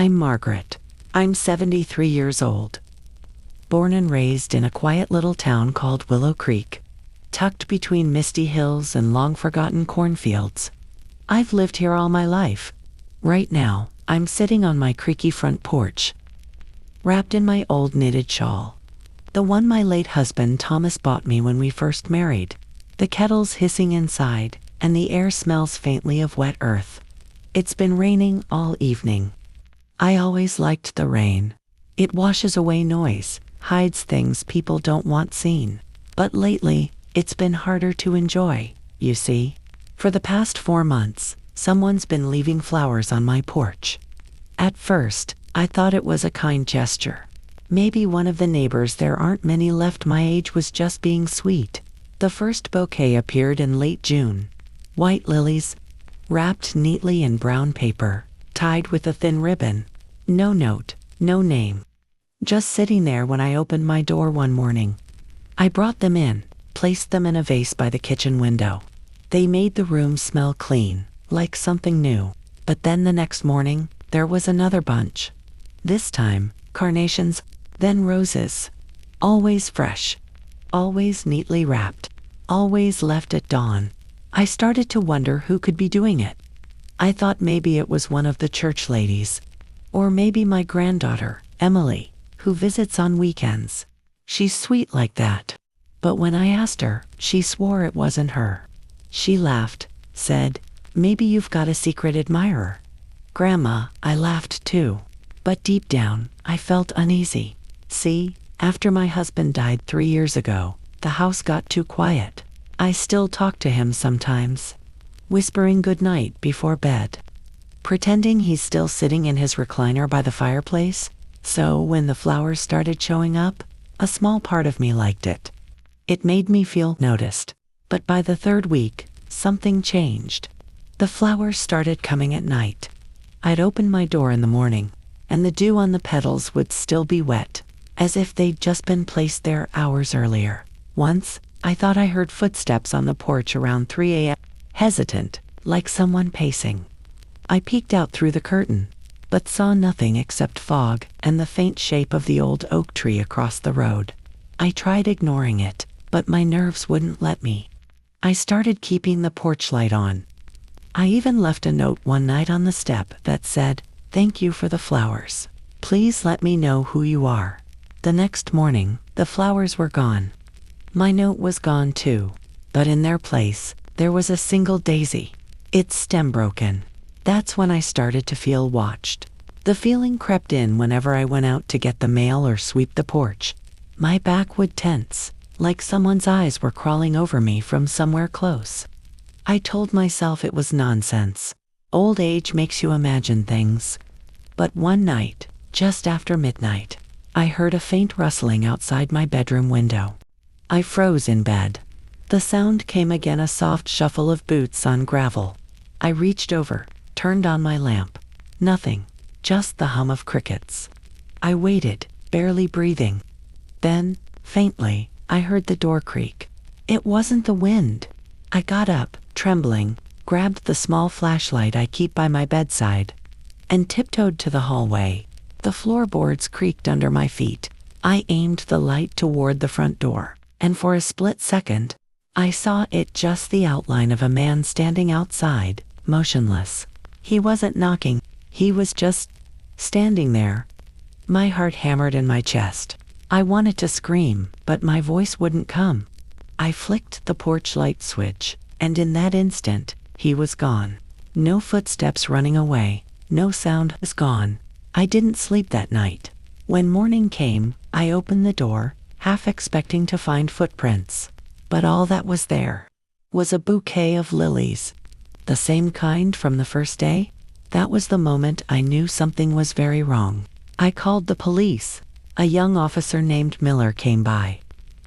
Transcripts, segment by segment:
I'm Margaret. I'm 73 years old. Born and raised in a quiet little town called Willow Creek, tucked between misty hills and long-forgotten cornfields. I've lived here all my life. Right now, I'm sitting on my creaky front porch, wrapped in my old knitted shawl, the one my late husband Thomas bought me when we first married. The kettle's hissing inside, and the air smells faintly of wet earth. It's been raining all evening. I always liked the rain. It washes away noise, hides things people don't want seen. But lately, it's been harder to enjoy, you see. For the past 4 months, someone's been leaving flowers on my porch. At first, I thought it was a kind gesture. Maybe one of the neighbors, there aren't many left my age, was just being sweet. The first bouquet appeared in late June. White lilies, wrapped neatly in brown paper, tied with a thin ribbon. No note, no name. Just sitting there when I opened my door one morning. I brought them in, placed them in a vase by the kitchen window. They made the room smell clean, like something new. But then the next morning, there was another bunch. This time, carnations, then roses. Always fresh, always neatly wrapped, always left at dawn. I started to wonder who could be doing it. I thought maybe it was one of the church ladies. Or maybe my granddaughter, Emily, who visits on weekends. She's sweet like that. But when I asked her, she swore it wasn't her. She laughed, said, "Maybe you've got a secret admirer." Grandma, I laughed too. But deep down, I felt uneasy. See, after my husband died 3 years ago, the house got too quiet. I still talk to him sometimes, whispering goodnight before bed, pretending he's still sitting in his recliner by the fireplace. So when the flowers started showing up, a small part of me liked it. It made me feel noticed. But by the 3rd week, something changed. The flowers started coming at night. I'd open my door in the morning, and the dew on the petals would still be wet, as if they'd just been placed there hours earlier. Once, I thought I heard footsteps on the porch around 3 a.m., hesitant, like someone pacing. I peeked out through the curtain, but saw nothing except fog and the faint shape of the old oak tree across the road. I tried ignoring it, but my nerves wouldn't let me. I started keeping the porch light on. I even left a note one night on the step that said, "Thank you for the flowers. Please let me know who you are." The next morning, the flowers were gone. My note was gone too, but in their place, there was a single daisy, its stem broken. That's when I started to feel watched. The feeling crept in whenever I went out to get the mail or sweep the porch. My back would tense, like someone's eyes were crawling over me from somewhere close. I told myself it was nonsense. Old age makes you imagine things. But one night, just after midnight, I heard a faint rustling outside my bedroom window. I froze in bed. The sound came again, a soft shuffle of boots on gravel. I reached over, turned on my lamp. Nothing, just the hum of crickets. I waited, barely breathing. Then, faintly, I heard the door creak. It wasn't the wind. I got up, trembling, grabbed the small flashlight I keep by my bedside, and tiptoed to the hallway. The floorboards creaked under my feet. I aimed the light toward the front door, and for a split second, I saw it, just the outline of a man standing outside, motionless. He wasn't knocking, he was just standing there. My heart hammered in my chest. I wanted to scream, but my voice wouldn't come. I flicked the porch light switch, and in that instant, he was gone. No footsteps running away, no sound. Was gone. I didn't sleep that night. When morning came, I opened the door, half expecting to find footprints. But all that was there was a bouquet of lilies. The same kind from the first day? That was the moment I knew something was very wrong. I called the police. A young officer named Miller came by.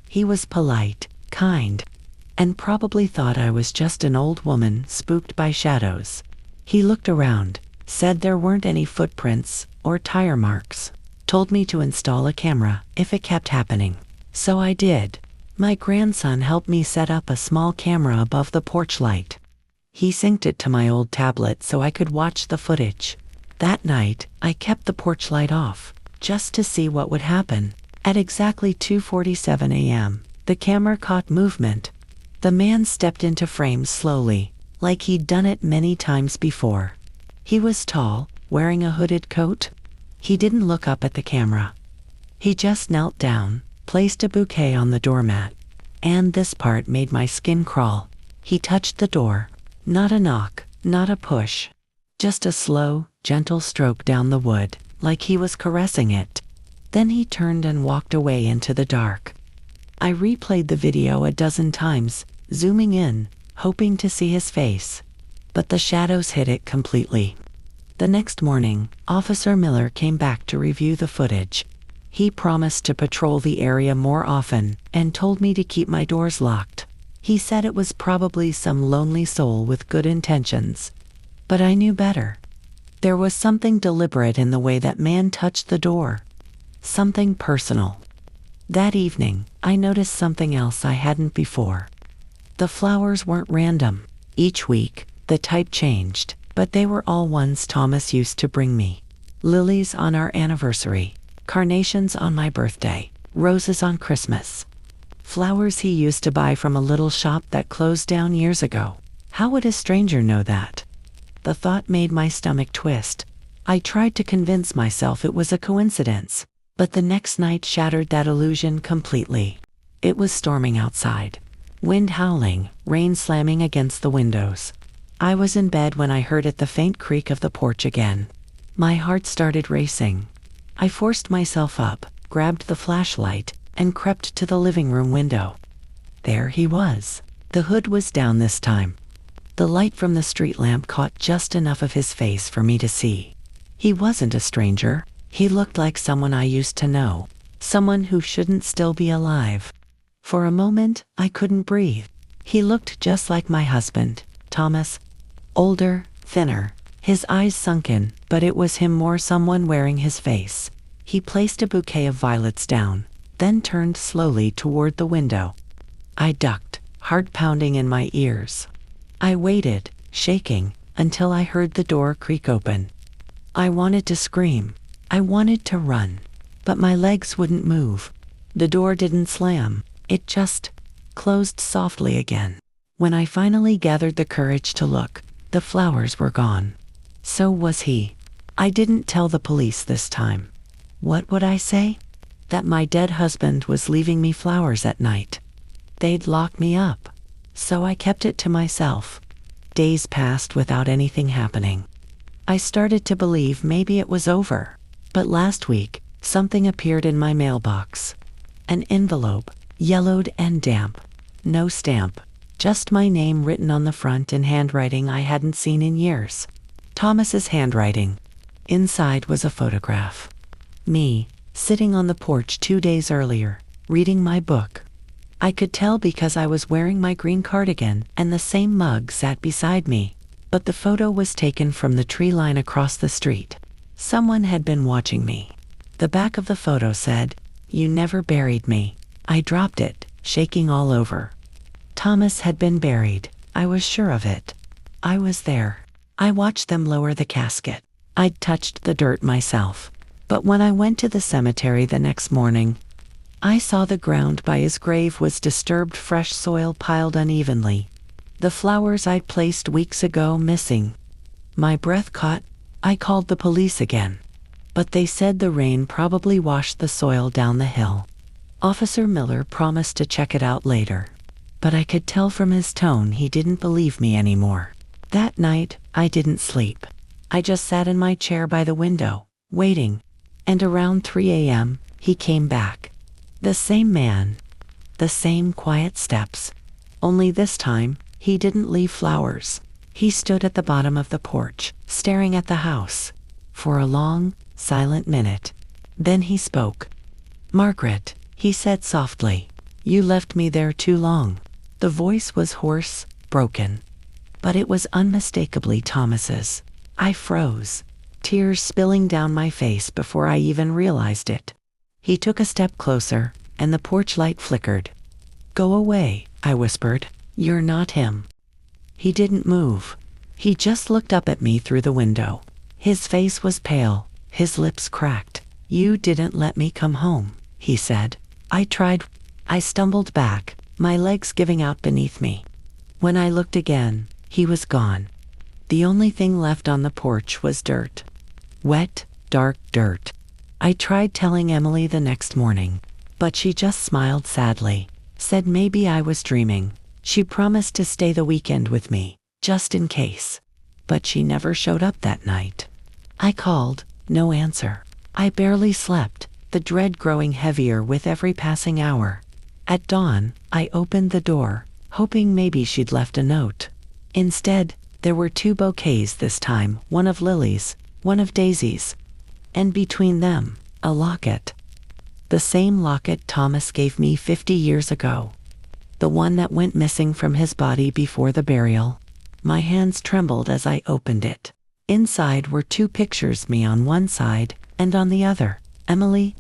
He was polite, kind, and probably thought I was just an old woman spooked by shadows. He looked around, said there weren't any footprints or tire marks, told me to install a camera if it kept happening. So I did. My grandson helped me set up a small camera above the porch light. He synced it to my old tablet so I could watch the footage. That night, I kept the porch light off, just to see what would happen. At exactly 2:47 a.m., the camera caught movement. The man stepped into frame slowly, like he'd done it many times before. He was tall, wearing a hooded coat. He didn't look up at the camera. He just knelt down, placed a bouquet on the doormat. And this part made my skin crawl. He touched the door. Not a knock, not a push. Just a slow, gentle stroke down the wood, like he was caressing it. Then he turned and walked away into the dark. I replayed the video a dozen times, zooming in, hoping to see his face. But the shadows hid it completely. The next morning, Officer Miller came back to review the footage. He promised to patrol the area more often and told me to keep my doors locked. He said it was probably some lonely soul with good intentions. But I knew better. There was something deliberate in the way that man touched the door. Something personal. That evening, I noticed something else I hadn't before. The flowers weren't random. Each week, the type changed, but they were all ones Thomas used to bring me. Lilies on our anniversary, carnations on my birthday, roses on Christmas. Flowers he used to buy from a little shop that closed down years ago. How would a stranger know that? The thought made my stomach twist. I tried to convince myself it was a coincidence, but the next night shattered that illusion completely. It was storming outside. Wind howling, rain slamming against the windows. I was in bed when I heard the faint creak of the porch again. My heart started racing. I forced myself up, grabbed the flashlight, and crept to the living room window. There he was. The hood was down this time. The light from the street lamp caught just enough of his face for me to see. He wasn't a stranger. He looked like someone I used to know. Someone who shouldn't still be alive. For a moment, I couldn't breathe. He looked just like my husband, Thomas. Older, thinner, his eyes sunken, but it was him more someone wearing his face. He placed a bouquet of violets down, then turned slowly toward the window. I ducked, heart pounding in my ears. I waited, shaking, until I heard the door creak open. I wanted to scream. I wanted to run. But my legs wouldn't move. The door didn't slam. It just closed softly again. When I finally gathered the courage to look, the flowers were gone. So was he. I didn't tell the police this time. What would I say? That my dead husband was leaving me flowers at night. They'd lock me up. So I kept it to myself. Days passed without anything happening. I started to believe maybe it was over. But last week, something appeared in my mailbox. An envelope, yellowed and damp. No stamp. Just my name written on the front in handwriting I hadn't seen in years. Thomas's handwriting. Inside was a photograph. Me, sitting on the porch 2 days earlier, reading my book. I could tell because I was wearing my green cardigan and the same mug sat beside me. But the photo was taken from the tree line across the street. Someone had been watching me. The back of the photo said, "You never buried me." I dropped it, shaking all over. Thomas had been buried. I was sure of it. I was there. I watched them lower the casket. I'd touched the dirt myself. But when I went to the cemetery the next morning, I saw the ground by his grave was disturbed, fresh soil piled unevenly. The flowers I'd placed weeks ago missing. My breath caught. I called the police again. But they said the rain probably washed the soil down the hill. Officer Miller promised to check it out later. But I could tell from his tone he didn't believe me anymore. That night, I didn't sleep. I just sat in my chair by the window, waiting. And around 3 a.m., he came back. The same man. The same quiet steps. Only this time, he didn't leave flowers. He stood at the bottom of the porch, staring at the house. For a long, silent minute. Then he spoke. "Margaret," he said softly, "you left me there too long." The voice was hoarse, broken. But it was unmistakably Thomas's. I froze, tears spilling down my face before I even realized it. He took a step closer, and the porch light flickered. "Go away," I whispered. "You're not him." He didn't move. He just looked up at me through the window. His face was pale, his lips cracked. "You didn't let me come home," he said. "I tried." I stumbled back, my legs giving out beneath me. When I looked again, he was gone. The only thing left on the porch was dirt. Wet, dark dirt. I tried telling Emily the next morning, but she just smiled sadly, said maybe I was dreaming. She promised to stay the weekend with me, just in case. But she never showed up that night. I called, no answer. I barely slept, the dread growing heavier with every passing hour. At dawn, I opened the door, hoping maybe she'd left a note. Instead, there were 2 bouquets this time, one of lilies, one of daisies. And between them, a locket. The same locket Thomas gave me 50 years ago. The one that went missing from his body before the burial. My hands trembled as I opened it. Inside were 2 pictures, me on one side, and on the other, Emily.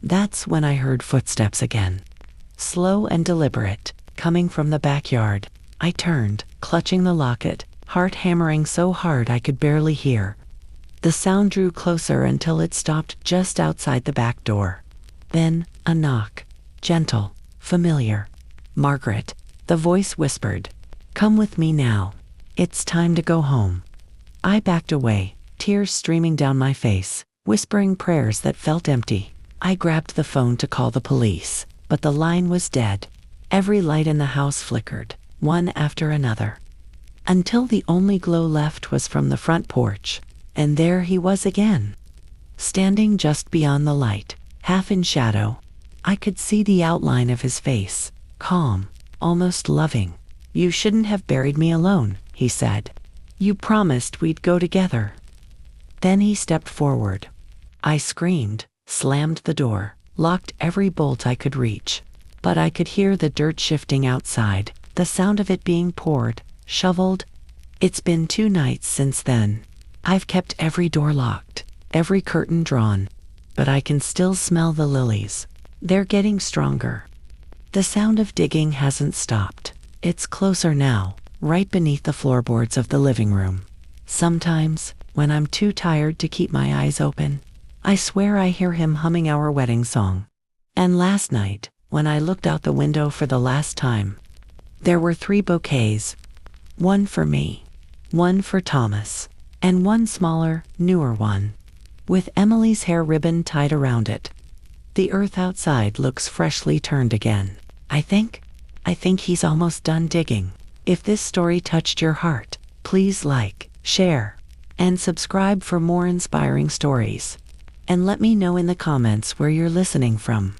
That's when I heard footsteps again. Slow and deliberate, coming from the backyard. I turned, clutching the locket, heart hammering so hard I could barely hear. The sound drew closer until it stopped just outside the back door. Then, a knock. Gentle, familiar. "Margaret," the voice whispered. "Come with me now. It's time to go home." I backed away, tears streaming down my face, whispering prayers that felt empty. I grabbed the phone to call the police, but the line was dead. Every light in the house flickered, one after another, until the only glow left was from the front porch. And there he was again, standing just beyond the light, half in shadow. I could see the outline of his face, calm, almost loving. "You shouldn't have buried me alone," he said. "You promised we'd go together." Then he stepped forward. I screamed, slammed the door, locked every bolt I could reach. But I could hear the dirt shifting outside, the sound of it being poured, shoveled. It's been 2 nights since then. I've kept every door locked, every curtain drawn, but I can still smell the lilies. They're getting stronger. The sound of digging hasn't stopped. It's closer now, right beneath the floorboards of the living room. Sometimes, when I'm too tired to keep my eyes open, I swear I hear him humming our wedding song. And last night, when I looked out the window for the last time, there were 3 bouquets. One for me, one for Thomas, and one smaller, newer one, with Emily's hair ribbon tied around it. The earth outside looks freshly turned again. I think he's almost done digging. If this story touched your heart, please like, share, and subscribe for more inspiring stories. And let me know in the comments where you're listening from.